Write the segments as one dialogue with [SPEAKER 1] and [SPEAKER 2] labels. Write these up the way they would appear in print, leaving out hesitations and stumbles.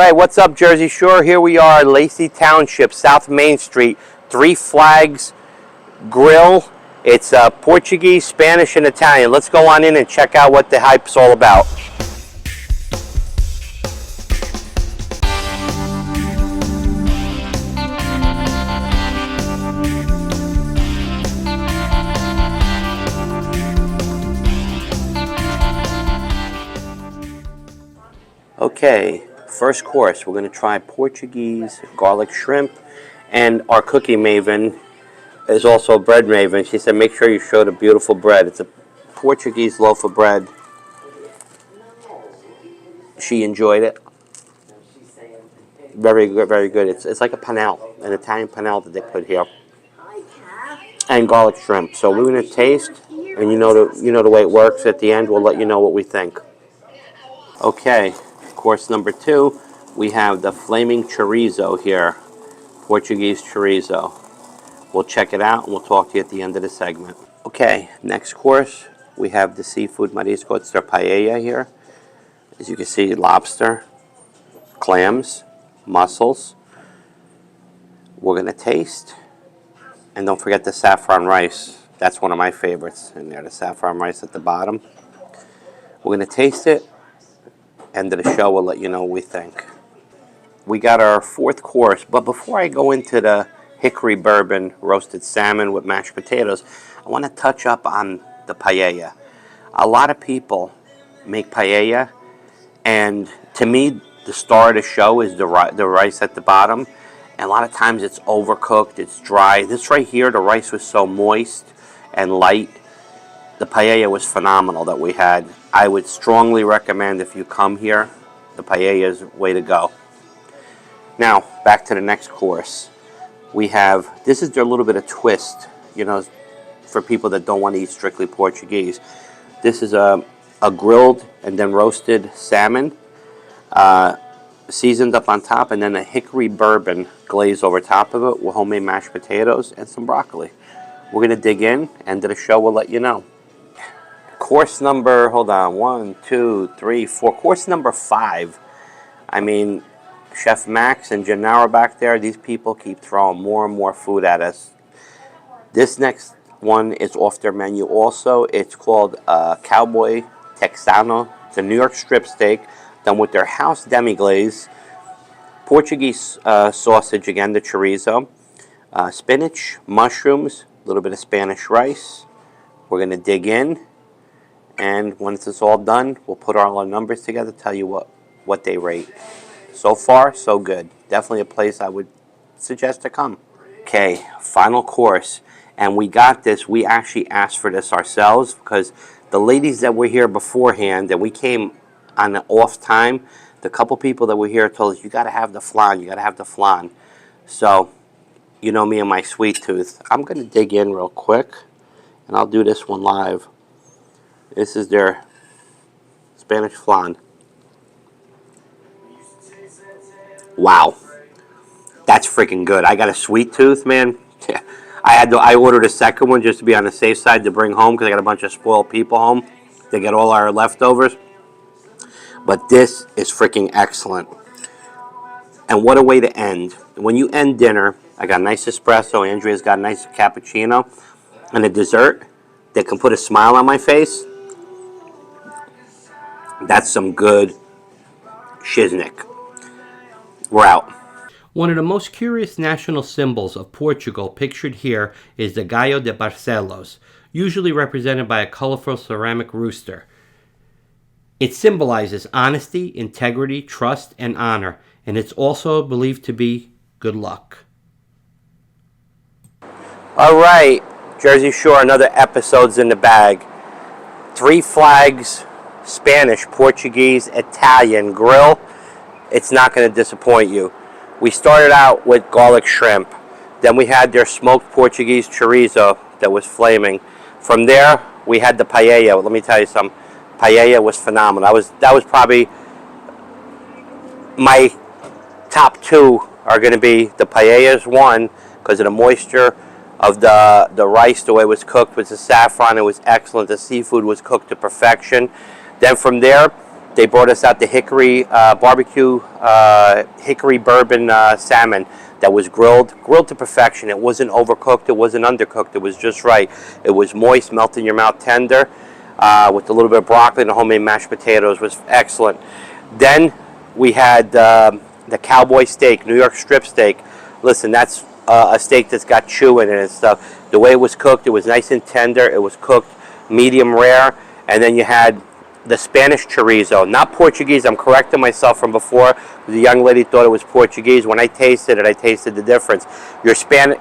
[SPEAKER 1] right, what's up, Jersey Shore? Here we are, Lacey Township, South Main Street, Three Flags Grill. It's Portuguese, Spanish, and Italian. Let's go on in and check out what the hype's all about. Okay, first course, we're going to try Portuguese garlic shrimp, and our cookie maven is also a bread maven. She said make sure you show the beautiful bread. It's a Portuguese loaf of bread. She enjoyed it. Very good, very good. It's like a panelle, an Italian panelle that they put here, and garlic shrimp. So we're going to taste, and you know the way it works. At the end, we'll let you know what we think. Okay. Course number 2, we have the flaming chorizo here, Portuguese chorizo. We'll check it out and we'll talk to you at the end of the segment. Okay, next course, we have the seafood marisco. It's their paella here. As you can see, lobster, clams, mussels. We're going to taste, and don't forget the saffron rice. That's one of my favorites in there, the saffron rice at the bottom. We're going to taste it. End of the show, we'll let you know what we think. We got our 4th course, but before I go into the hickory bourbon roasted salmon with mashed potatoes, I want to touch up on the paella. A lot of people make paella, and to me, the star of the show is the rice at the bottom. And a lot of times it's overcooked, it's dry. This right here, the rice was so moist and light. The paella was phenomenal that we had. I would strongly recommend if you come here, the paella is the way to go. Now, back to the next course. We have, this is their little bit of twist, you know, for people that don't want to eat strictly Portuguese. This is a grilled and then roasted salmon, seasoned up on top, and then a hickory bourbon glaze over top of it with homemade mashed potatoes and some broccoli. We're going to dig in, end of the show, we'll let you know. Course number, hold on, 1, 2, 3, 4. Course number 5. I mean, Chef Max and Gennaro back there, these people keep throwing more and more food at us. This next one is off their menu also. It's called Cowboy Texano. It's a New York strip steak done with their house demi-glaze, Portuguese sausage, again, the chorizo, spinach, mushrooms, a little bit of Spanish rice. We're going to dig in. And once it's all done, we'll put all our numbers together, tell you what they rate. So far, so good. Definitely a place I would suggest to come. Okay, final course. And we got this. We actually asked for this ourselves because the ladies that were here beforehand, and we came on an off time, the couple people that were here told us, you got to have the flan, you got to have the flan. So, you know me and my sweet tooth. I'm going to dig in real quick, and I'll do this one live. This is their Spanish flan. Wow. That's freaking good. I got a sweet tooth, man. I ordered a second one just to be on the safe side to bring home because I got a bunch of spoiled people home. They get all our leftovers. But this is freaking excellent. And what a way to end. When you end dinner, I got a nice espresso. Andrea's got a nice cappuccino. And a dessert that can put a smile on my face. That's some good shiznik. We're out. One of the most curious national symbols of Portugal pictured here is the Gallo de Barcelos, usually represented by a colorful ceramic rooster. It symbolizes honesty, integrity, trust, and honor, and it's also believed to be good luck. All right, Jersey Shore, another episode's in the bag. Three Flags Spanish, Portuguese, Italian grill. It's not going to disappoint you. We started out with garlic shrimp. Then we had their smoked Portuguese chorizo that was flaming. From there, we had the paella. Let me tell you something. Paella was phenomenal. That was probably my top 2 are going to be the paella's one because of the moisture of the rice, the way it was cooked with the saffron. It was excellent. The seafood was cooked to perfection. Then from there, They brought us out the hickory barbecue, hickory bourbon salmon that was grilled to perfection. It wasn't overcooked, it wasn't undercooked, it was just right. It was moist, melt in your mouth, tender, with a little bit of broccoli and the homemade mashed potatoes. Was excellent. Then we had the cowboy steak, New York strip steak. Listen, that's a steak that's got chew in it and stuff. The way it was cooked, it was nice and tender. It was cooked medium rare. And then you had the Spanish chorizo, not Portuguese. I'm correcting myself from before. The young lady thought it was Portuguese. When I tasted it, I tasted the difference. Your Spanish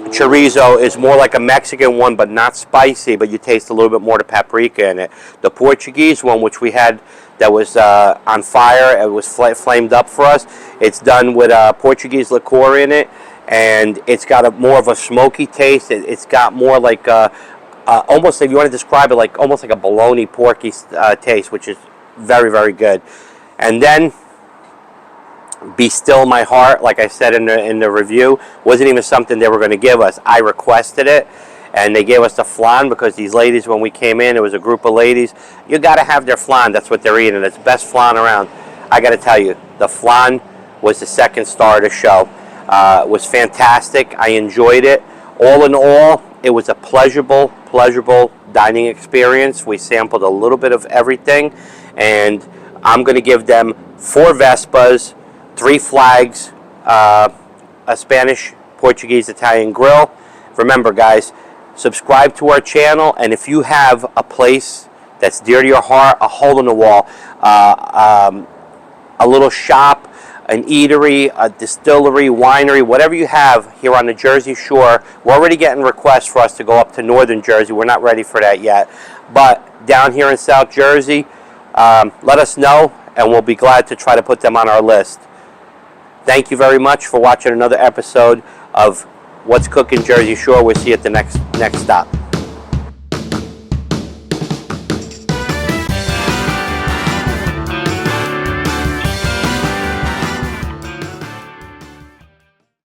[SPEAKER 1] chorizo is more like a Mexican one, but not spicy, but you taste a little bit more the paprika in it. The Portuguese one, which we had that was on fire, it was flamed up for us. It's done with Portuguese liqueur in it, and it's got more of a smoky taste. It's got more like almost, if you want to describe it, like almost like a bologna porky taste, which is very, very good. And then Be Still My Heart, like I said in the review, wasn't even something they were going to give us. I requested it, and they gave us the flan because these ladies, when we came in, it was a group of ladies. You got to have their flan. That's what they're eating. It's the best flan around. I got to tell you, the flan was the second star of the show. It was fantastic. I enjoyed it. All in all, it was a pleasurable dining experience. We sampled a little bit of everything, and I'm going to give them 4 Vespas, 3 flags, a Spanish, Portuguese, Italian grill. Remember, guys, subscribe to our channel, and if you have a place that's dear to your heart, a hole in the wall, a little shop, an eatery, a distillery, winery, whatever you have here on the Jersey Shore. We're already getting requests for us to go up to northern Jersey. We're not ready for that yet. But down here in South Jersey, let us know, and we'll be glad to try to put them on our list. Thank you very much for watching another episode of What's Cookin' Jersey Shore. We'll see you at the next stop.